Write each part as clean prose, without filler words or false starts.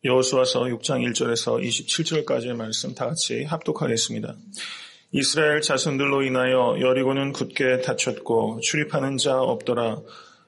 여호수아서 6장 1절에서 27절까지의 말씀 다 같이 합독하겠습니다. 이스라엘 자손들로 인하여 여리고는 굳게 닫혔고 출입하는 자 없더라.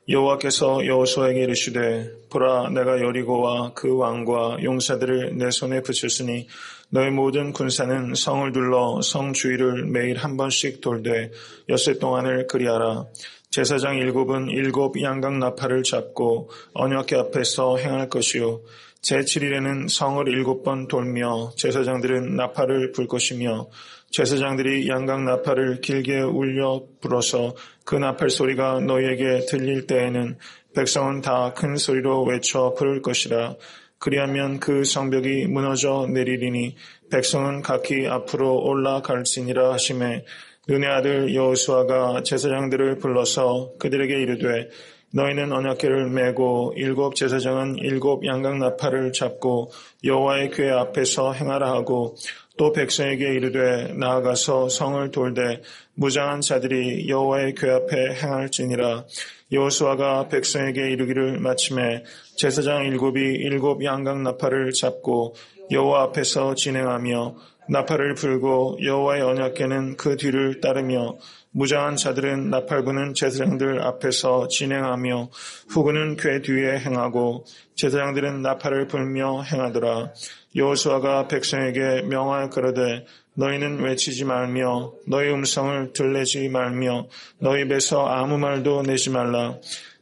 여호와께서 여호수아에게 이르시되 보라, 내가 여리고와 그 왕과 용사들을 내 손에 붙였으니 너희 모든 군사는 성을 둘러 성 주위를 매일 한 번씩 돌되 엿새 동안을 그리하라. 제사장 7은 7 양각 나팔을 잡고 언약궤 앞에서 행할 것이요 제7일에는 성을 7번 돌며 제사장들은 나팔을 불 것이며 제사장들이 양각 나팔을 길게 울려 불어서 그 나팔 소리가 너희에게 들릴 때에는 백성은 다 큰 소리로 외쳐 부를 것이라. 그리하면 그 성벽이 무너져 내리리니 백성은 각기 앞으로 올라갈지니라 하시매 눈의 아들 여호수아가 제사장들을 불러서 그들에게 이르되 너희는 언약궤를 메고 7 제사장은 7 양각 나팔을 잡고 여호와의 궤 앞에서 행하라 하고 또 백성에게 이르되 나아가서 성을 돌되 무장한 자들이 여호와의 궤 앞에 행할지니라. 여호수아가 백성에게 이르기를 마침에 제사장 7이 7 양각 나팔을 잡고 여호와 앞에서 진행하며 나팔을 불고 여호와의 언약궤는 그 뒤를 따르며 무장한 자들은 나팔 부는 제사장들 앞에서 진행하며 후군은 궤 뒤에 행하고 제사장들은 나팔을 불며 행하더라. 여호수아가 백성에게 명하여 가로되 너희는 외치지 말며 너희 음성을 들내지 말며 너희 입에서 아무 말도 내지 말라.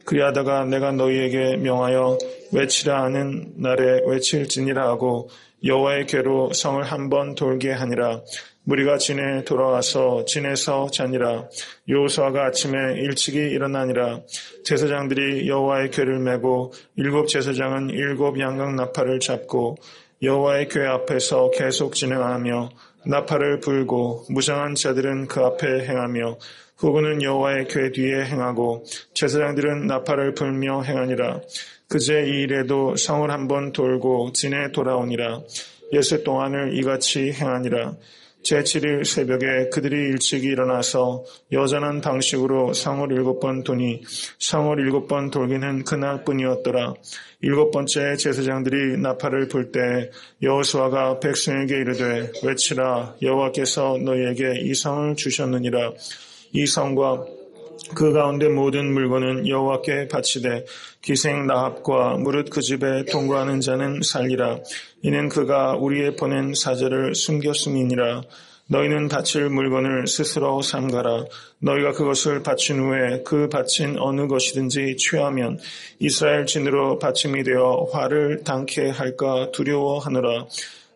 그리하다가 내가 너희에게 명하여 외치라 하는 날에 외칠지니라 하고 여호와의 궤로 성을 한 번 돌게 하니라. 무리가 진에 돌아와서 진에서 자니라. 여호수아가 아침에 일찍이 일어나니라. 제사장들이 여호와의 궤를 메고 7 제사장은 7 양각 나팔을 잡고 여호와의 궤 앞에서 계속 진행하며 나팔을 불고 무장한 자들은 그 앞에 행하며 후군은 여호와의 궤 뒤에 행하고 제사장들은 나팔을 불며 행하니라. 그제 이 일에도 성을 한 번 돌고 진에 돌아오니라. 엿새 동안을 이같이 행하니라. 제7일 새벽에 그들이 일찍이 일어나서 여전한 방식으로 성을 7번 도니 성을 7번 돌기는 그날뿐이었더라. 7번째 제사장들이 나팔을 불 때 여호수아가 백성에게 이르되 외치라. 여호와께서 너희에게 이 성을 주셨느니라. 이 성과 그 가운데 모든 물건은 여호와께 바치되 기생 라합과 무릇 그 집에 통과하는 자는 살리라. 이는 그가 우리의 보낸 사자를 숨겼음이니라. 너희는 바칠 물건을 스스로 삼가라. 너희가 그것을 바친 후에 그 바친 어느 것이든지 취하면 이스라엘 진으로 바침이 되어 화를 당케 할까 두려워하노라.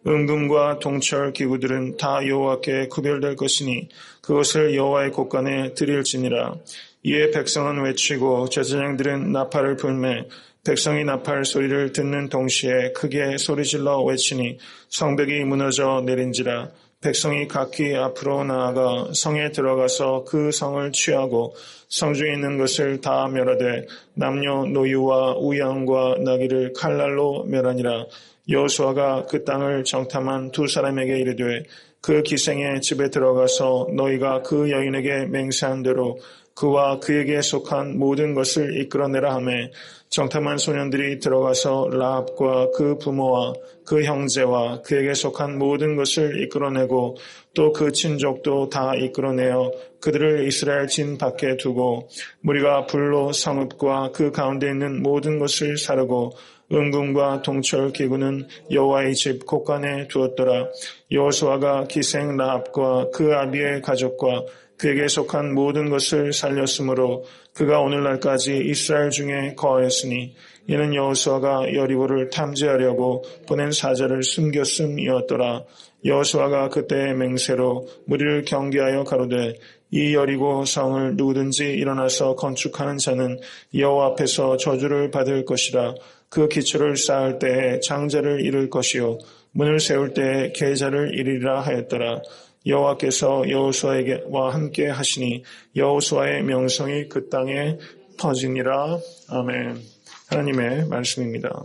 은금과 동철 기구들은 다 여호와께 구별될 것이니 그것을 여호와의 곳간에 드릴지니라. 이에 백성은 외치고 제사장들은 나팔을 불매 백성이 나팔 소리를 듣는 동시에 크게 소리질러 외치니 성벽이 무너져 내린지라. 백성이 각기 앞으로 나아가 성에 들어가서 그 성을 취하고 성중에 있는 것을 다 멸하되 남녀 노유와 우양과 나귀를 칼날로 멸하니라. 여호수아가 그 땅을 정탐한 2 사람에게 이르되 그 기생의 집에 들어가서 너희가 그 여인에게 맹세한 대로 그와 그에게 속한 모든 것을 이끌어내라 하매 정탐한 소년들이 들어가서 라합과 그 부모와 그 형제와 그에게 속한 모든 것을 이끌어내고 또 그 친족도 다 이끌어내어 그들을 이스라엘 진 밖에 두고 무리가 불로 성읍과 그 가운데 있는 모든 것을 사르고 은금과 동철 기구는 여호와의 집 곳간에 두었더라. 여호수아가 기생 라합과 그 아비의 가족과 그에게 속한 모든 것을 살렸으므로 그가 오늘날까지 이스라엘 중에 거하였으니 이는 여호수아가 여리고를 탐지하려고 보낸 사자를 숨겼음이었더라. 여호수아가 그때의 맹세로 무리를 경계하여 가로되 이 여리고 성을 누구든지 일어나서 건축하는 자는 여호와 앞에서 저주를 받을 것이라. 그 기초를 쌓을 때에 장자를 이룰 것이요 문을 세울 때에 계자를 이루리라 하였더라. 여호와께서 여호수아와 함께 하시니 여호수아의 명성이 그 땅에 퍼지니라. 아멘. 하나님의 말씀입니다.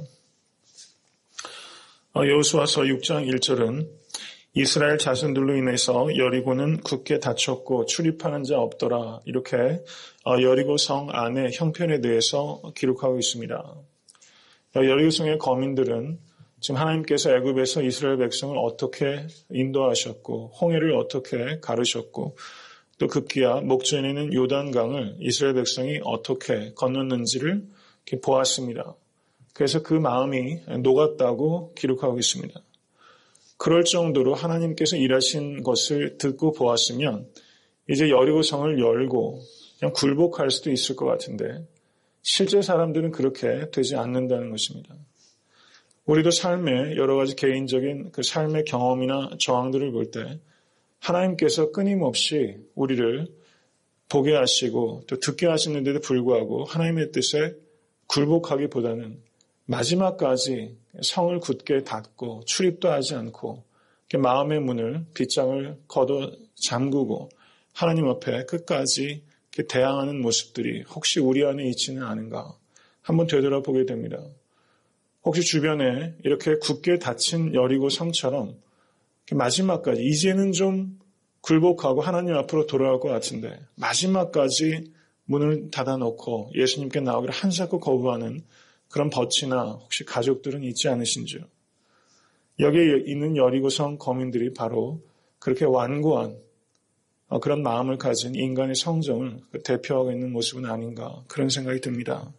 여호수아서 6장 1절은 이스라엘 자손들로 인해서 여리고는 굳게 닫혔고 출입하는 자 없더라. 이렇게 여리고 성 안의 형편에 대해서 기록하고 있습니다. 여리고성의 거민들은 지금 하나님께서 애굽에서 이스라엘 백성을 어떻게 인도하셨고 홍해를 어떻게 가르셨고 또 급기야 목전에 있는 요단강을 이스라엘 백성이 어떻게 건넜는지를 이렇게 보았습니다. 그래서 그 마음이 녹았다고 기록하고 있습니다. 그럴 정도로 하나님께서 일하신 것을 듣고 보았으면 이제 여리고성을 열고 그냥 굴복할 수도 있을 것 같은데 실제 사람들은 그렇게 되지 않는다는 것입니다. 우리도 삶의 여러 가지 개인적인 그 삶의 경험이나 저항들을 볼 때 하나님께서 끊임없이 우리를 보게 하시고 또 듣게 하시는데도 불구하고 하나님의 뜻에 굴복하기보다는 마지막까지 성을 굳게 닫고 출입도 하지 않고 마음의 문을 빗장을 걷어 잠그고 하나님 앞에 끝까지 대항하는 모습들이 혹시 우리 안에 있지는 않은가 한번 되돌아보게 됩니다. 혹시 주변에 이렇게 굳게 닫힌 여리고 성처럼 마지막까지 이제는 좀 굴복하고 하나님 앞으로 돌아올 것 같은데 마지막까지 문을 닫아놓고 예수님께 나오기를 한사코 거부하는 그런 버치나 혹시 가족들은 있지 않으신지요? 여기에 있는 여리고성 거민들이 바로 그렇게 완고한 그런 마음을 가진 인간의 성정을 대표하고 있는 모습은 아닌가 그런 생각이 듭니다.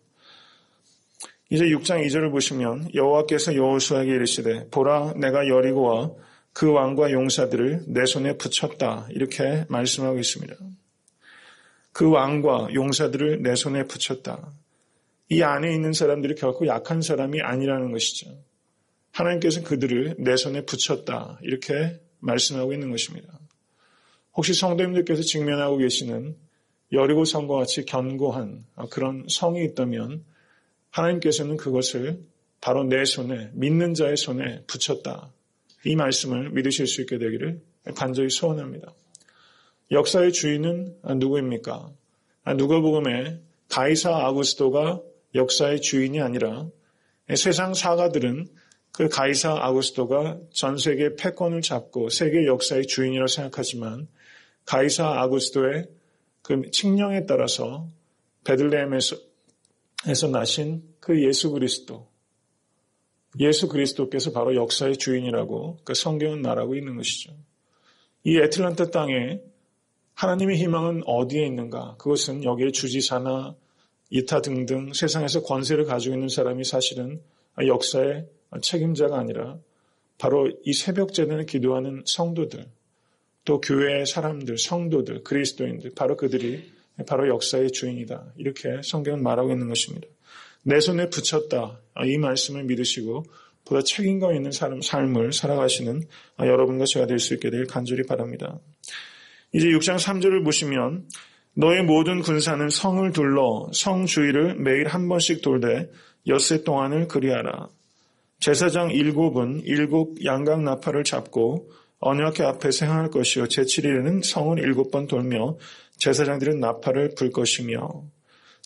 이제 6장 2절을 보시면 여호와께서 여호수아에게 이르시되 보라 내가 여리고와 그 왕과 용사들을 내 손에 붙였다 이렇게 말씀하고 있습니다. 그 왕과 용사들을 내 손에 붙였다. 이 안에 있는 사람들이 결코 약한 사람이 아니라는 것이죠. 하나님께서 그들을 내 손에 붙였다 이렇게 말씀하고 있는 것입니다. 혹시 성도님들께서 직면하고 계시는 여리고 성과 같이 견고한 그런 성이 있다면 하나님께서는 그것을 바로 내 손에 믿는 자의 손에 붙였다. 이 말씀을 믿으실 수 있게 되기를 간절히 소원합니다. 역사의 주인은 누구입니까? 누가복음에 가이사 아구스토가 역사의 주인이 아니라 세상 사가들은 그 가이사 아구스토가 전 세계 패권을 잡고 세계 역사의 주인이라고 생각하지만 가이사 아구스토의 그 칙령에 따라서 베들레헴에서 나신 그 예수 그리스도께서 바로 역사의 주인이라고 그 성경은 말하고 있는 것이죠. 이 애틀란타 땅에 하나님의 희망은 어디에 있는가? 그것은 여기에 주지사나 이타 등등 세상에서 권세를 가지고 있는 사람이 사실은 역사의 책임자가 아니라 바로 이 새벽 제단에 기도하는 성도들, 또 교회의 사람들, 성도들, 그리스도인들, 바로 그들이 바로 역사의 주인이다. 이렇게 성경은 말하고 있는 것입니다. 내 손에 붙였다. 이 말씀을 믿으시고 보다 책임감 있는 삶을 살아가시는 여러분과 제가 될 수 있게 될 간절히 바랍니다. 이제 6장 3절을 보시면 너의 모든 군사는 성을 둘러 성 주위를 매일 한 번씩 돌되 엿새 동안을 그리하라. 제사장 7은 7 양각 나팔을 잡고 언약궤 앞에서 행할 것이요 제7일에는 성을 7번 돌며 제사장들은 나팔을 불 것이며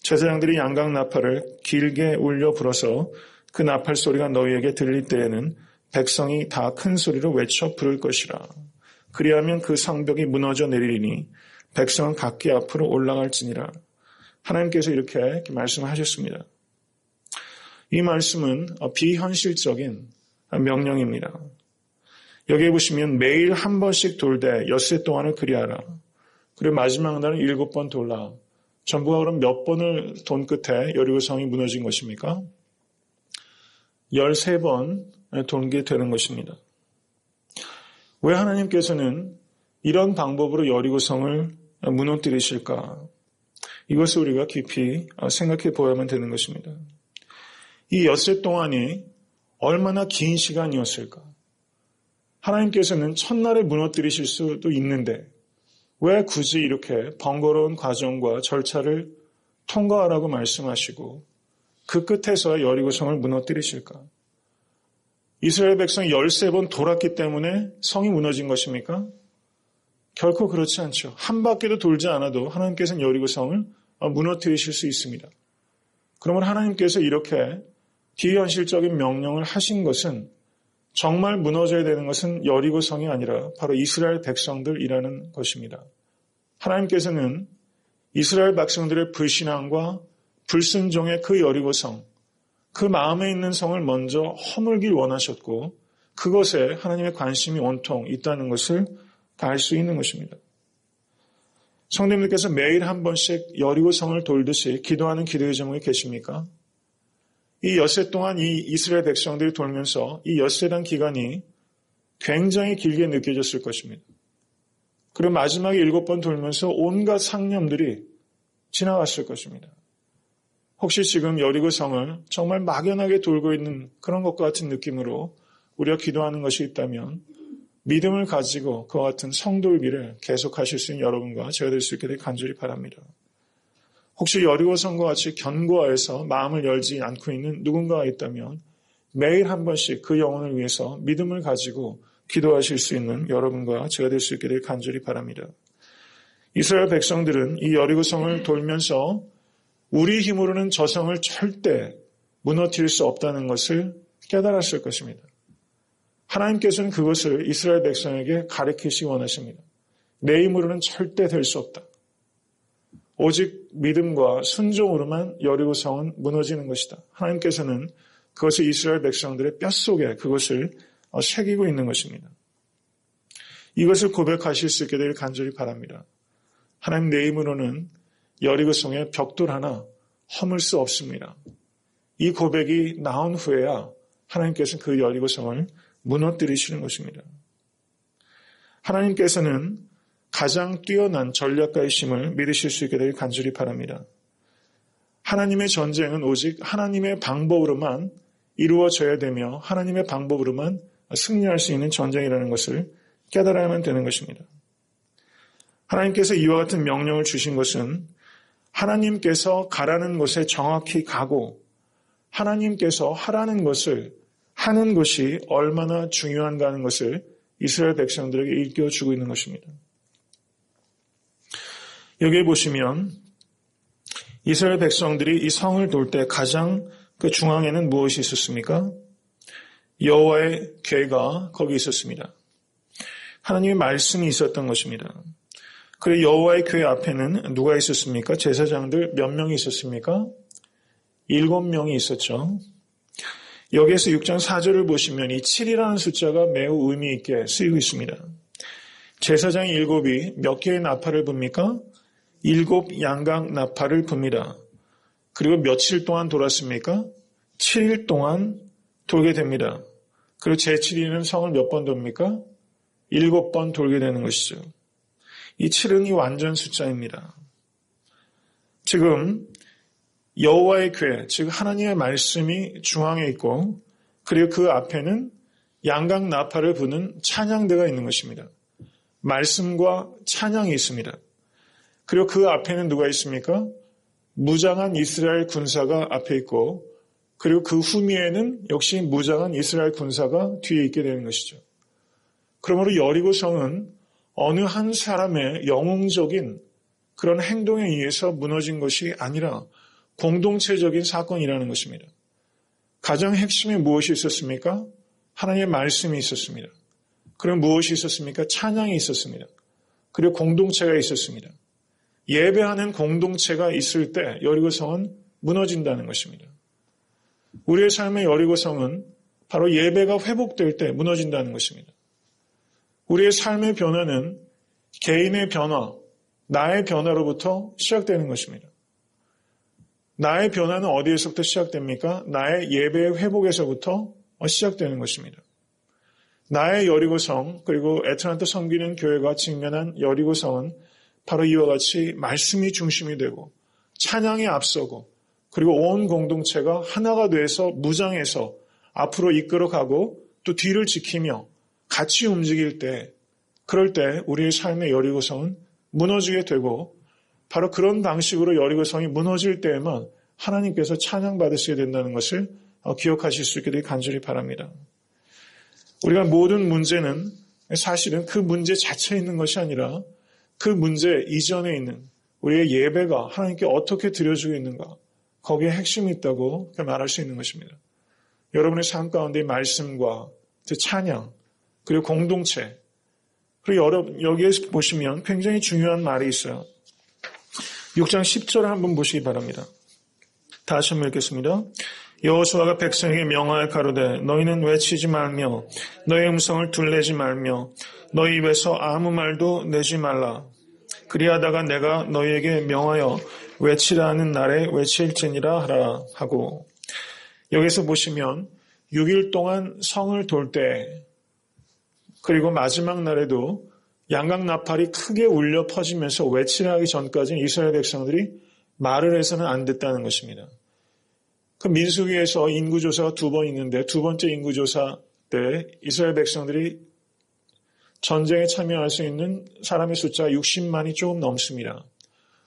제사장들이 양각 나팔을 길게 울려 불어서 그 나팔 소리가 너희에게 들릴 때에는 백성이 다 큰 소리로 외쳐 부를 것이라. 그리하면 그 성벽이 무너져 내리리니 백성은 각기 앞으로 올라갈지니라. 하나님께서 이렇게 말씀하셨습니다. 이 말씀은 비현실적인 명령입니다. 여기에 보시면 매일 한 번씩 돌되 엿새 동안을 그리하라. 그리고 마지막 날은 7번 돌라. 전부가 그럼 몇 번을 돈 끝에 여리고성이 무너진 것입니까? 13번 돈게 되는 것입니다. 왜 하나님께서는 이런 방법으로 여리고성을 무너뜨리실까? 이것을 우리가 깊이 생각해 보아야만 되는 것입니다. 이 엿새 동안이 얼마나 긴 시간이었을까? 하나님께서는 첫날에 무너뜨리실 수도 있는데 왜 굳이 이렇게 번거로운 과정과 절차를 통과하라고 말씀하시고 그 끝에서 여리고성을 무너뜨리실까? 이스라엘 백성이 13번 돌았기 때문에 성이 무너진 것입니까? 결코 그렇지 않죠. 한 바퀴도 돌지 않아도 하나님께서는 여리고성을 무너뜨리실 수 있습니다. 그러면 하나님께서 이렇게 비현실적인 명령을 하신 것은 정말 무너져야 되는 것은 여리고성이 아니라 바로 이스라엘 백성들이라는 것입니다. 하나님께서는 이스라엘 백성들의 불신앙과 불순종의 그 여리고성, 그 마음에 있는 성을 먼저 허물길 원하셨고 그것에 하나님의 관심이 온통 있다는 것을 알 수 있는 것입니다. 성도님들께서 매일 한 번씩 여리고 성을 돌듯이 기도하는 기도의 제목이 계십니까? 이 엿새 동안 이 이스라엘 백성들이 돌면서 이 엿새란 기간이 굉장히 길게 느껴졌을 것입니다. 그리고 마지막에 7번 돌면서 온갖 상념들이 지나갔을 것입니다. 혹시 지금 여리고 성을 정말 막연하게 돌고 있는 그런 것과 같은 느낌으로 우리가 기도하는 것이 있다면 믿음을 가지고 그와 같은 성돌기를 계속하실 수 있는 여러분과 제가 될 수 있게 되길 간절히 바랍니다. 혹시 여리고 성과 같이 견고하여서 마음을 열지 않고 있는 누군가가 있다면 매일 한 번씩 그 영혼을 위해서 믿음을 가지고 기도하실 수 있는 여러분과 제가 될 수 있게 되길 간절히 바랍니다. 이스라엘 백성들은 이 여리고 성을 돌면서 우리 힘으로는 저 성을 절대 무너뜨릴 수 없다는 것을 깨달았을 것입니다. 하나님께서는 그것을 이스라엘 백성에게 가르치시기 원하십니다. 내 힘으로는 절대 될 수 없다. 오직 믿음과 순종으로만 여리고 성은 무너지는 것이다. 하나님께서는 그것을 이스라엘 백성들의 뼛속에 그것을 새기고 있는 것입니다. 이것을 고백하실 수 있게 되길 간절히 바랍니다. 하나님 내 힘으로는 여리고 성의 벽돌 하나 허물 수 없습니다. 이 고백이 나온 후에야 하나님께서는 그 여리고 성을 무너뜨리시는 것입니다. 하나님께서는 가장 뛰어난 전략가이심을 믿으실 수 있게 되길 간절히 바랍니다. 하나님의 전쟁은 오직 하나님의 방법으로만 이루어져야 되며 하나님의 방법으로만 승리할 수 있는 전쟁이라는 것을 깨달아야만 되는 것입니다. 하나님께서 이와 같은 명령을 주신 것은 하나님께서 가라는 곳에 정확히 가고 하나님께서 하라는 것을 하는 것이 얼마나 중요한가 하는 것을 이스라엘 백성들에게 일깨워주고 있는 것입니다. 여기에 보시면 이스라엘 백성들이 이 성을 돌 때 가장 그 중앙에는 무엇이 있었습니까? 여호와의 궤가 거기 있었습니다. 하나님의 말씀이 있었던 것입니다. 그리고 여호와의 궤 앞에는 누가 있었습니까? 제사장들 몇 명이 있었습니까? 7명이 있었죠. 여기에서 6장 4절을 보시면 이 7이라는 숫자가 매우 의미 있게 쓰이고 있습니다. 제사장 7이 몇 개의 나팔을 붑니까? 7 양각 나팔을 붑니다. 그리고 며칠 동안 돌았습니까? 7일 동안 돌게 됩니다. 그리고 제7일은 성을 몇 번 돕니까? 7번 돌게 되는 것이죠. 이 7은 이 완전 숫자입니다. 지금 여호와의 궤, 즉 하나님의 말씀이 중앙에 있고 그리고 그 앞에는 양각 나팔을 부는 찬양대가 있는 것입니다. 말씀과 찬양이 있습니다. 그리고 그 앞에는 누가 있습니까? 무장한 이스라엘 군사가 앞에 있고 그리고 그 후미에는 역시 무장한 이스라엘 군사가 뒤에 있게 되는 것이죠. 그러므로 여리고 성은 어느 한 사람의 영웅적인 그런 행동에 의해서 무너진 것이 아니라 공동체적인 사건이라는 것입니다. 가장 핵심에 무엇이 있었습니까? 하나님의 말씀이 있었습니다. 그럼 무엇이 있었습니까? 찬양이 있었습니다. 그리고 공동체가 있었습니다. 예배하는 공동체가 있을 때 여리고성은 무너진다는 것입니다. 우리의 삶의 여리고성은 바로 예배가 회복될 때 무너진다는 것입니다. 우리의 삶의 변화는 개인의 변화, 나의 변화로부터 시작되는 것입니다. 나의 변화는 어디에서부터 시작됩니까? 나의 예배의 회복에서부터 시작되는 것입니다. 나의 여리고성 그리고 애틀랜타 섬기는 교회가 직면한 여리고성은 바로 이와 같이 말씀이 중심이 되고 찬양에 앞서고 그리고 온 공동체가 하나가 돼서 무장해서 앞으로 이끌어가고 또 뒤를 지키며 같이 움직일 때 그럴 때 우리의 삶의 여리고성은 무너지게 되고 바로 그런 방식으로 여리고성이 무너질 때에만 하나님께서 찬양받으시게 된다는 것을 기억하실 수 있게 되길 간절히 바랍니다. 우리가 모든 문제는 사실은 그 문제 자체에 있는 것이 아니라 그 문제 이전에 있는 우리의 예배가 하나님께 어떻게 드려지고 있는가 거기에 핵심이 있다고 말할 수 있는 것입니다. 여러분의 삶 가운데 말씀과 찬양 그리고 공동체 그리고 여기에서 보시면 굉장히 중요한 말이 있어요. 6장 10절을 한번 보시기 바랍니다. 다시 한번 읽겠습니다. 여호수아가 백성에게 명하여 가로되 너희는 외치지 말며 너희 음성을 둘내지 말며 너희 입에서 아무 말도 내지 말라. 그리하다가 내가 너희에게 명하여 외치라 하는 날에 외칠지니라 하라 하고, 여기서 보시면 6일 동안 성을 돌 때, 그리고 마지막 날에도 양각 나팔이 크게 울려 퍼지면서 외치라 하기 전까지는 이스라엘 백성들이 말을 해서는 안 됐다는 것입니다. 그 민수기에서 인구조사가 2번 있는데, 2번째 인구조사 때 이스라엘 백성들이 전쟁에 참여할 수 있는 사람의 숫자가 60만이 조금 넘습니다.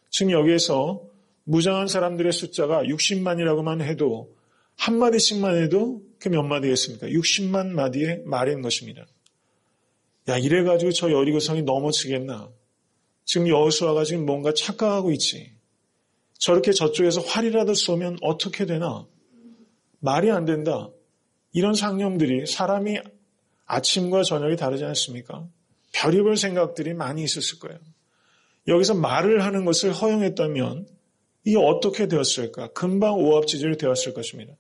지금 여기에서 무장한 사람들의 숫자가 60만이라고만 해도 한 마디씩만 해도 그게 몇 마디겠습니까? 60만 마디의 말인 것입니다. 야, 이래가지고 저 여리고성이 넘어지겠나? 지금 여호수아가 지금 뭔가 착각하고 있지. 저렇게 저쪽에서 활이라도 쏘면 어떻게 되나? 말이 안 된다. 이런 상념들이, 사람이 아침과 저녁이 다르지 않습니까? 별의별 생각들이 많이 있었을 거예요. 여기서 말을 하는 것을 허용했다면 이게 어떻게 되었을까? 금방 오합지졸이 되었을 것입니다.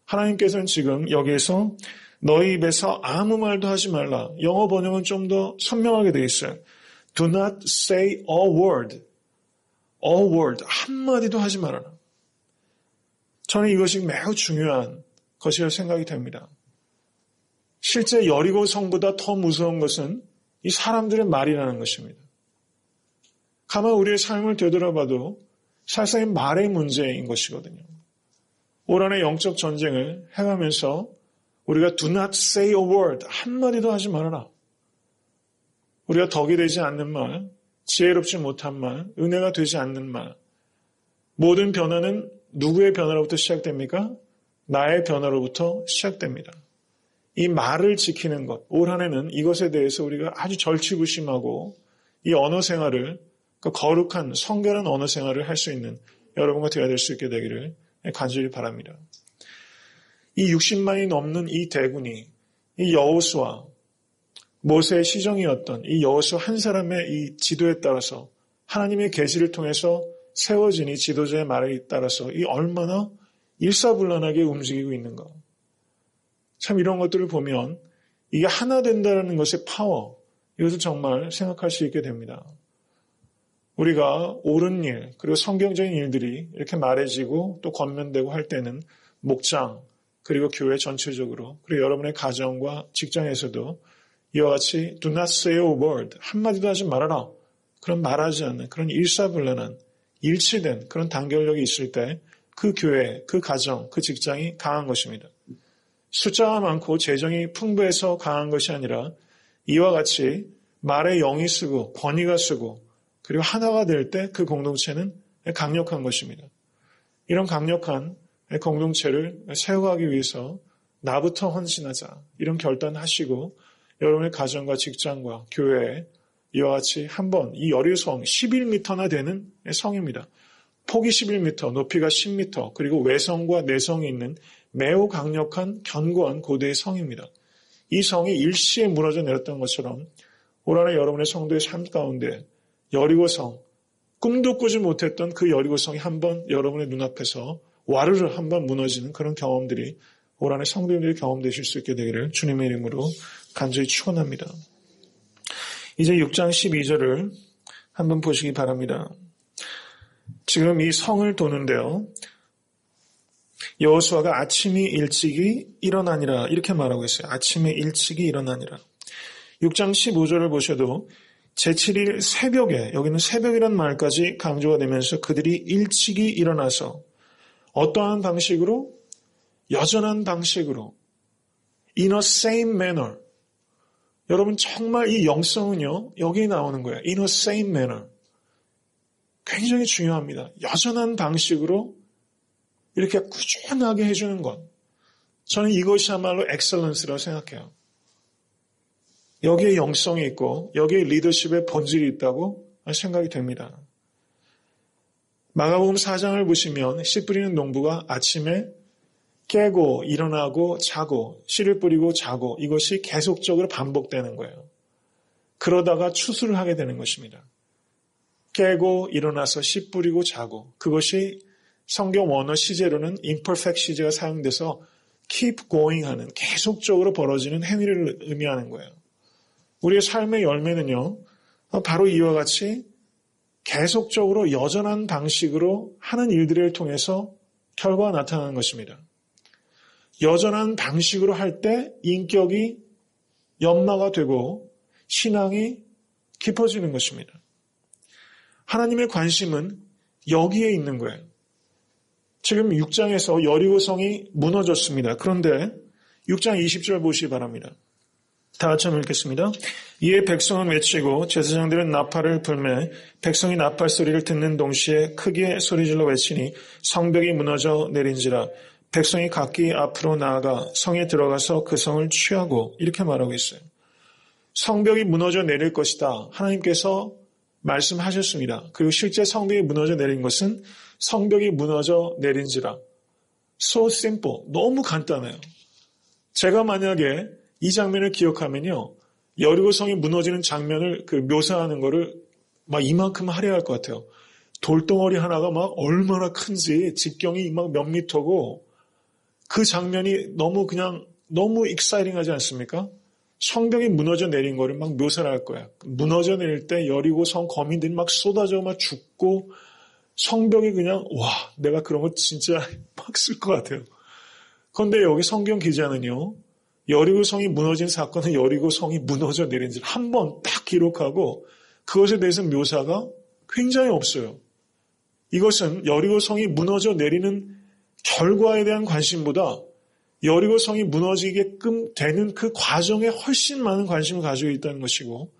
하나님께서는 지금 여기에서 너희 입에서 아무 말도 하지 말라. 영어 번역은 좀 더 선명하게 되어 있어요. Do not say a word. A word. 한마디도 하지 말아라. 저는 이것이 매우 중요한 것이라 생각이 됩니다. 실제 여리고 성보다 더 무서운 것은 이 사람들의 말이라는 것입니다. 가만 우리의 삶을 되돌아봐도 사실상 말의 문제인 것이거든요. 올 한해 영적 전쟁을 해가면서 우리가 do not say a word, 한마디도 하지 말아라. 우리가 덕이 되지 않는 말, 지혜롭지 못한 말, 은혜가 되지 않는 말, 모든 변화는 누구의 변화로부터 시작됩니까? 나의 변화로부터 시작됩니다. 이 말을 지키는 것, 올 한해는 이것에 대해서 우리가 아주 절치부심하고 이 언어 생활을, 그 거룩한 성결한 언어 생활을 할 수 있는 여러분과 되어야 될 수 있게 되기를 간절히 바랍니다. 이 60만이 넘는 이 대군이 이 여호수아, 모세의 시정이었던 이 여호수아 한 사람의 이 지도에 따라서 하나님의 계시를 통해서 세워진 이 지도자의 말에 따라서 이 얼마나 일사불란하게 움직이고 있는가. 참 이런 것들을 보면 이게 하나 된다는 것의 파워, 이것을 정말 생각할 수 있게 됩니다. 우리가 옳은 일, 그리고 성경적인 일들이 이렇게 말해지고 또 권면되고 할 때는 목장, 그리고 교회 전체적으로, 그리고 여러분의 가정과 직장에서도 이와 같이 do not say a word, 한마디도 하지 말아라. 그런 말하지 않는, 그런 일사불란한, 일치된 그런 단결력이 있을 때 그 교회, 그 가정, 그 직장이 강한 것입니다. 숫자가 많고 재정이 풍부해서 강한 것이 아니라 이와 같이 말에 영이 쓰고 권위가 쓰고 그리고 하나가 될 때 그 공동체는 강력한 것입니다. 이런 강력한 공동체를 세워가기 위해서 나부터 헌신하자, 이런 결단하시고 여러분의 가정과 직장과 교회에 이와 같이 한번 이 여리고성 11m나 되는 성입니다. 폭이 11m, 높이가 10m, 그리고 외성과 내성이 있는 매우 강력한 견고한 고대의 성입니다. 이 성이 일시에 무너져 내렸던 것처럼 올 한해 여러분의 성도의 삶 가운데 여리고성, 꿈도 꾸지 못했던 그 여리고성이 한번 여러분의 눈앞에서 와르르 한번 무너지는 그런 경험들이 올 한해 성도님들이 경험되실 수 있게 되기를 주님의 이름으로 간절히 축원합니다. 이제 6장 12절을 한번 보시기 바랍니다. 지금 이 성을 도는데요. 여호수아가 아침이 일찍이 일어나니라 이렇게 말하고 있어요. 아침에 일찍이 일어나니라. 6장 15절을 보셔도 제7일 새벽에, 여기는 새벽이란 말까지 강조가 되면서 그들이 일찍이 일어나서 어떠한 방식으로? 여전한 방식으로 in a same manner. 여러분 정말 이 영성은요. 여기 나오는 거예요. in a same manner. 굉장히 중요합니다. 여전한 방식으로 이렇게 꾸준하게 해주는 것. 저는 이것이야말로 엑셀런스라고 생각해요. 여기에 영성이 있고 여기에 리더십의 본질이 있다고 생각이 됩니다. 마가복음 4장을 보시면 씨 뿌리는 농부가 아침에 깨고 일어나고 자고 씨를 뿌리고 자고 이것이 계속적으로 반복되는 거예요. 그러다가 추수를 하게 되는 것입니다. 깨고 일어나서 씨 뿌리고 자고 그것이 성경 원어 시제로는 imperfect 시제가 사용돼서 keep going 하는 계속적으로 벌어지는 행위를 의미하는 거예요. 우리의 삶의 열매는요, 바로 이와 같이 계속적으로 여전한 방식으로 하는 일들을 통해서 결과가 나타나는 것입니다. 여전한 방식으로 할 때 인격이 연마가 되고 신앙이 깊어지는 것입니다. 하나님의 관심은 여기에 있는 거예요. 지금 6장에서 여리고성이 무너졌습니다. 그런데 6장 20절 보시기 바랍니다. 다 같이 한번 읽겠습니다. 이에 백성은 외치고 제사장들은 나팔을 불매 백성이 나팔 소리를 듣는 동시에 크게 소리질러 외치니 성벽이 무너져 내린지라 백성이 각기 앞으로 나아가 성에 들어가서 그 성을 취하고 이렇게 말하고 있어요. 성벽이 무너져 내릴 것이다. 하나님께서 말씀하셨습니다. 그리고 실제 성벽이 무너져 내린 것은 성벽이 무너져 내린지라. So simple. 너무 간단해요. 제가 만약에 이 장면을 기억하면요. 여리고성이 무너지는 장면을 묘사하는 거를 막 이만큼 하려 할 것 같아요. 돌덩어리 하나가 막 얼마나 큰지 직경이 막 몇 미터고 그 장면이 너무 익사이팅하지 않습니까? 성벽이 무너져 내린 거를 막 묘사를 할 거야. 무너져 내릴 때 여리고성 거민들이 막 쏟아져 막 죽고 성벽이 그냥 내가 그런 거 진짜 막 쓸 것 같아요. 그런데 여기 성경 기자는요. 여리고성이 무너진 사건은 여리고성이 무너져 내린지 한 번 딱 기록하고 그것에 대해서 묘사가 굉장히 없어요. 이것은 여리고성이 무너져 내리는 결과에 대한 관심보다 여리고성이 무너지게끔 되는 그 과정에 훨씬 많은 관심을 가지고 있다는 것이고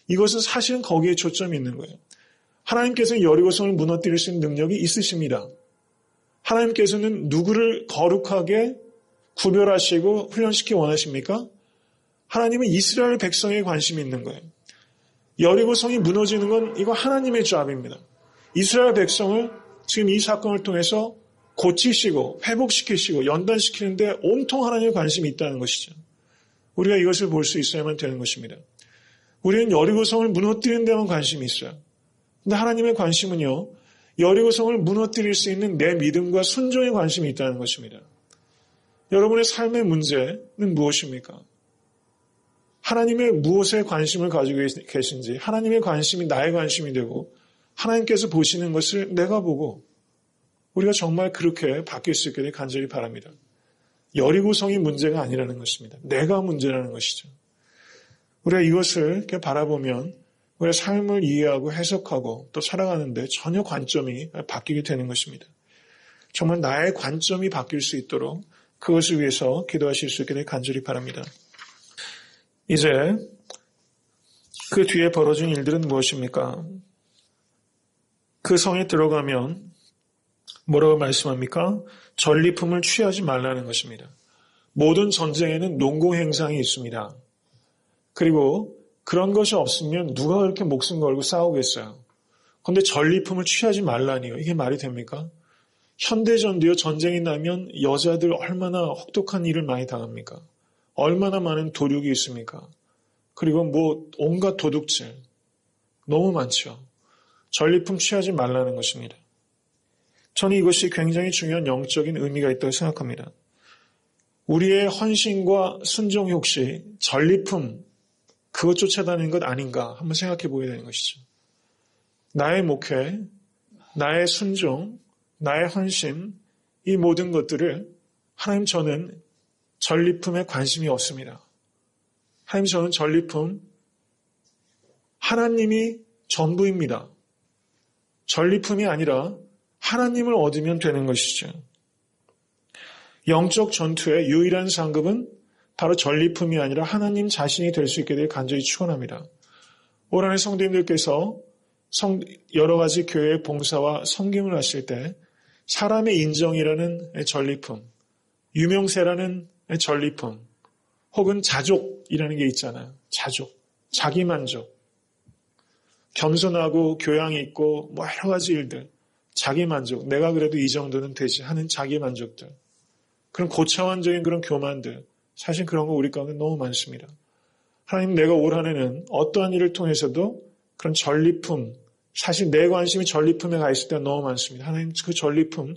이것은 사실은 거기에 초점이 있는 거예요. 하나님께서는 여리고성을 무너뜨릴 수 있는 능력이 있으십니다. 하나님께서는 누구를 거룩하게 구별하시고 훈련시키기 원하십니까? 하나님은 이스라엘 백성에 관심이 있는 거예요. 여리고성이 무너지는 건 이거 하나님의 잡입니다. 이스라엘 백성을 지금 이 사건을 통해서 고치시고 회복시키시고 연단시키는데 온통 하나님의 관심이 있다는 것이죠. 우리가 이것을 볼 수 있어야만 되는 것입니다. 우리는 여리고성을 무너뜨리는 데만 관심이 있어요. 근데 하나님의 관심은요. 여리고성을 무너뜨릴 수 있는 내 믿음과 순종에 관심이 있다는 것입니다. 여러분의 삶의 문제는 무엇입니까? 하나님의 무엇에 관심을 가지고 계신지 하나님의 관심이 나의 관심이 되고 하나님께서 보시는 것을 내가 보고 우리가 정말 그렇게 바뀔 수 있기를 간절히 바랍니다. 여리고성이 문제가 아니라는 것입니다. 내가 문제라는 것이죠. 우리가 이것을 이렇게 바라보면 우리의 삶을 이해하고 해석하고 또 살아가는데 전혀 관점이 바뀌게 되는 것입니다. 정말 나의 관점이 바뀔 수 있도록 그것을 위해서 기도하실 수 있기를 간절히 바랍니다. 이제 그 뒤에 벌어진 일들은 무엇입니까? 그 성에 들어가면 뭐라고 말씀합니까? 전리품을 취하지 말라는 것입니다. 모든 전쟁에는 농공행상이 있습니다. 그리고 그런 것이 없으면 누가 그렇게 목숨 걸고 싸우겠어요? 그런데 전리품을 취하지 말라니요. 이게 말이 됩니까? 현대전도요. 전쟁이 나면 여자들 얼마나 혹독한 일을 많이 당합니까? 얼마나 많은 도륙이 있습니까? 그리고 온갖 도둑질 너무 많죠. 전리품 취하지 말라는 것입니다. 저는 이것이 굉장히 중요한 영적인 의미가 있다고 생각합니다. 우리의 헌신과 순종이 혹시 전리품 그것 쫓아다니는 것 아닌가 한번 생각해 보게 되는 것이죠. 나의 목회, 나의 순종, 나의 헌신 이 모든 것들을 하나님 저는 전리품에 관심이 없습니다. 하나님 저는 전리품 하나님이 전부입니다. 전리품이 아니라 하나님을 얻으면 되는 것이죠. 영적 전투의 유일한 상급은 바로 전리품이 아니라 하나님 자신이 될 수 있게 될 간절히 축원합니다. 올 한해 성도님들께서 여러 가지 교회의 봉사와 섬김을 하실 때 사람의 인정이라는 전리품, 유명세라는 전리품, 혹은 자족이라는 게 있잖아요. 자족, 자기만족, 겸손하고 교양이 있고 여러 가지 일들, 자기만족, 내가 그래도 이 정도는 되지 하는 자기만족들, 그런 고차원적인 그런 교만들, 사실 그런 거 우리 가운데 너무 많습니다. 하나님 내가 올 한 해는 어떠한 일을 통해서도 그런 전리품, 사실 내 관심이 전리품에 가 있을 때가 너무 많습니다. 하나님 그 전리품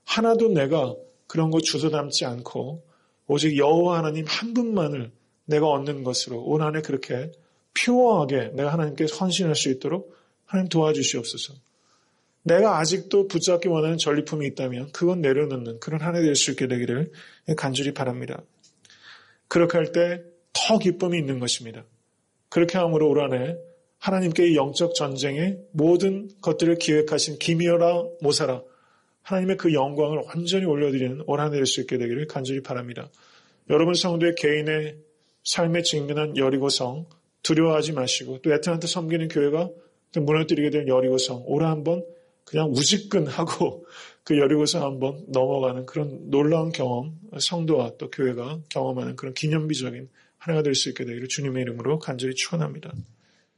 하나도 내가 그런 거 주워 담지 않고 오직 여호와 하나님 한 분만을 내가 얻는 것으로 올 한 해 그렇게 퓨어하게 내가 하나님께 헌신할 수 있도록 하나님 도와주시옵소서. 내가 아직도 붙잡기 원하는 전리품이 있다면 그건 내려놓는 그런 한 해 될 수 있게 되기를 간절히 바랍니다. 그렇게 할 때 더 기쁨이 있는 것입니다. 그렇게 함으로 올 한 해 하나님께 이 영적 전쟁의 모든 것들을 기획하신 기미어라 모사라 하나님의 그 영광을 완전히 올려드리는 올 한 해 될 수 있게 되기를 간절히 바랍니다. 여러분 성도의 개인의 삶에 직면한 여리고성 두려워하지 마시고 또 애틀란타 섬기는 교회가 무너뜨리게 될 여리고성 올해 한번 그냥 우직근하고 그 여리고성 한번 넘어가는 그런 놀라운 경험 성도와 또 교회가 경험하는 그런 기념비적인 한 해가 될 수 있게 되기를 주님의 이름으로 간절히 축원합니다.